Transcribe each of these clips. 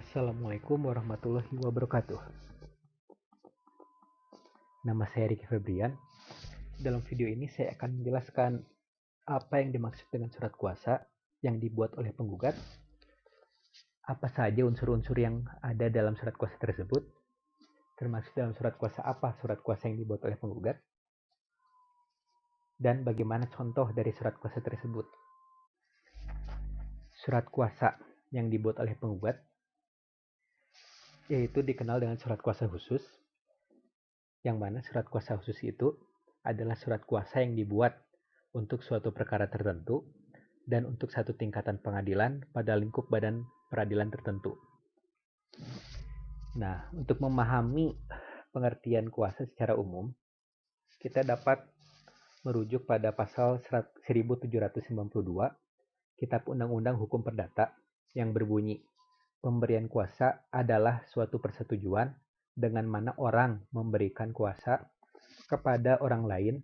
Assalamualaikum warahmatullahi wabarakatuh. Nama saya Ricky Febrian. Dalam video ini saya akan menjelaskan apa yang dimaksud dengan surat kuasa yang dibuat oleh penggugat, apa saja unsur-unsur yang ada dalam surat kuasa tersebut, termasuk dalam surat kuasa apa surat kuasa yang dibuat oleh penggugat, dan bagaimana contoh dari surat kuasa tersebut. Surat kuasa yang dibuat oleh penggugat yaitu dikenal dengan surat kuasa khusus, yang mana surat kuasa khusus itu adalah surat kuasa yang dibuat untuk suatu perkara tertentu dan untuk satu tingkatan pengadilan pada lingkup badan peradilan tertentu. Nah, untuk memahami pengertian kuasa secara umum, kita dapat merujuk pada pasal 1792 Kitab Undang-Undang Hukum Perdata yang berbunyi, pemberian kuasa adalah suatu persetujuan dengan mana orang memberikan kuasa kepada orang lain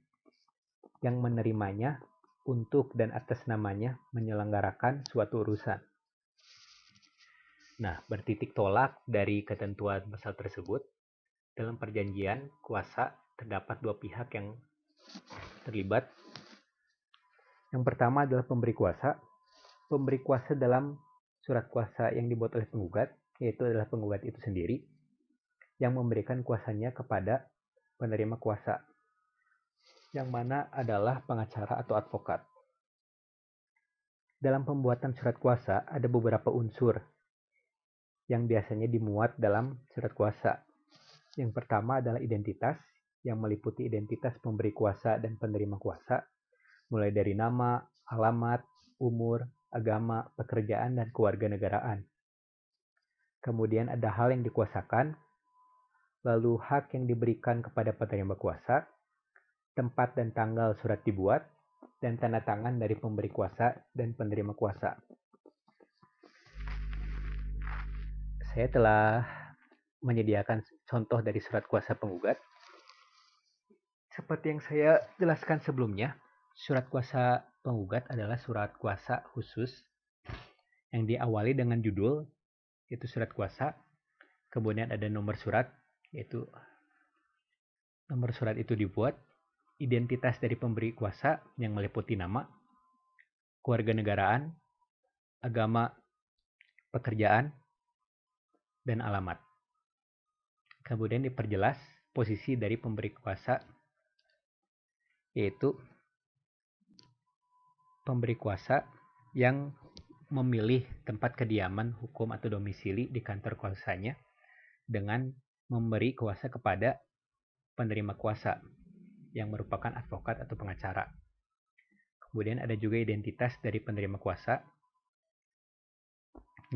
yang menerimanya untuk dan atas namanya menyelenggarakan suatu urusan. Nah, bertitik tolak dari ketentuan pasal tersebut, dalam perjanjian kuasa terdapat dua pihak yang terlibat. Yang pertama adalah pemberi kuasa. Pemberi kuasa dalam surat kuasa yang dibuat oleh penggugat, yaitu adalah penggugat itu sendiri, yang memberikan kuasanya kepada penerima kuasa, yang mana adalah pengacara atau advokat. Dalam pembuatan surat kuasa ada beberapa unsur yang biasanya dimuat dalam surat kuasa. Yang pertama adalah identitas, yang meliputi identitas pemberi kuasa dan penerima kuasa, mulai dari nama, alamat, umur, agama, pekerjaan, dan kewarganegaraan. Kemudian ada hal yang dikuasakan, lalu hak yang diberikan kepada penerima kuasa, tempat dan tanggal surat dibuat, dan tanda tangan dari pemberi kuasa dan penerima kuasa. Saya telah menyediakan contoh dari surat kuasa penggugat. Seperti yang saya jelaskan sebelumnya, surat kuasa penggugat adalah surat kuasa khusus yang diawali dengan judul, yaitu surat kuasa. Kemudian ada nomor surat, yaitu nomor surat itu dibuat, identitas dari pemberi kuasa yang meliputi nama, kewarganegaraan, agama, pekerjaan, dan alamat. Kemudian diperjelas posisi dari pemberi kuasa, yaitu pemberi kuasa yang memilih tempat kediaman hukum atau domisili di kantor kuasanya dengan memberi kuasa kepada penerima kuasa yang merupakan advokat atau pengacara. Kemudian ada juga identitas dari penerima kuasa.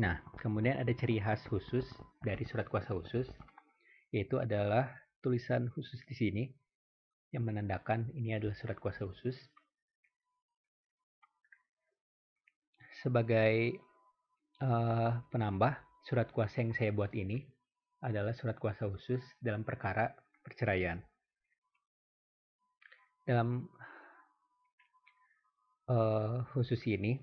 Nah, kemudian ada ciri khas khusus dari surat kuasa khusus, yaitu adalah tulisan khusus di sini yang menandakan ini adalah surat kuasa khusus. Sebagai penambah, surat kuasa yang saya buat ini adalah surat kuasa khusus dalam perkara perceraian. Dalam khusus ini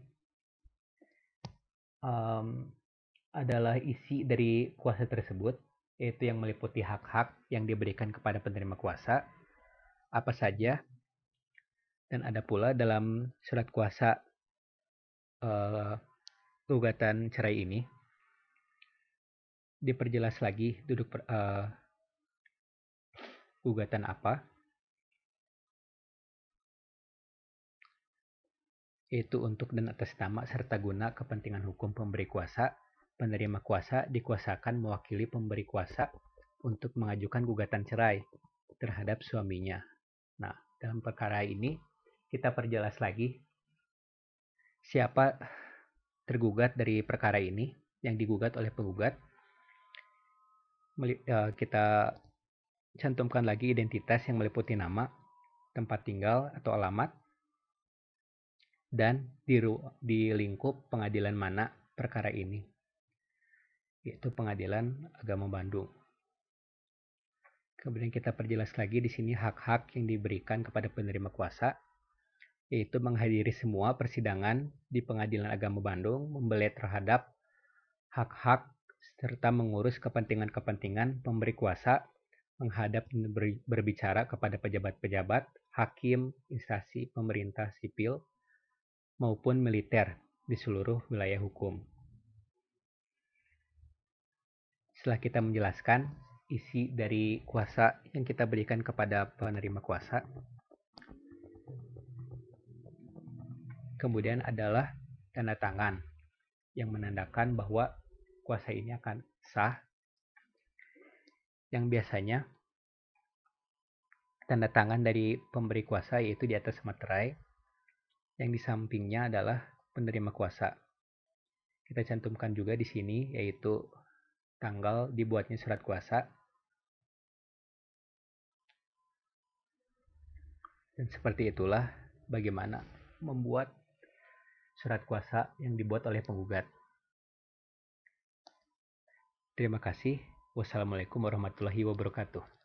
adalah isi dari kuasa tersebut, yaitu yang meliputi hak-hak yang diberikan kepada penerima kuasa, apa saja, dan ada pula dalam surat kuasa gugatan cerai ini diperjelas lagi duduk gugatan apa, yaitu untuk dan atas nama serta guna kepentingan hukum pemberi kuasa. Penerima kuasa dikuasakan mewakili pemberi kuasa untuk mengajukan gugatan cerai terhadap suaminya. Nah, dalam perkara ini kita perjelas lagi siapa tergugat dari perkara ini yang digugat oleh penggugat. Kita cantumkan lagi identitas yang meliputi nama, tempat tinggal atau alamat, dan di lingkup pengadilan mana perkara ini, yaitu Pengadilan Agama Bandung. Kemudian kita perjelas lagi di sini hak-hak yang diberikan kepada penerima kuasa, yaitu menghadiri semua persidangan di Pengadilan Agama Bandung, membeli terhadap hak-hak serta mengurus kepentingan-kepentingan pemberi kuasa, menghadap dan berbicara kepada pejabat-pejabat, hakim, instansi pemerintah sipil, maupun militer di seluruh wilayah hukum. Setelah kita menjelaskan isi dari kuasa yang kita berikan kepada penerima kuasa, kemudian adalah tanda tangan yang menandakan bahwa kuasa ini akan sah, yang biasanya tanda tangan dari pemberi kuasa yaitu di atas materai, yang di sampingnya adalah penerima kuasa. Kita cantumkan juga di sini yaitu tanggal dibuatnya surat kuasa. Dan seperti itulah bagaimana membuat surat kuasa yang dibuat oleh penggugat. Terima kasih. Wassalamualaikum warahmatullahi wabarakatuh.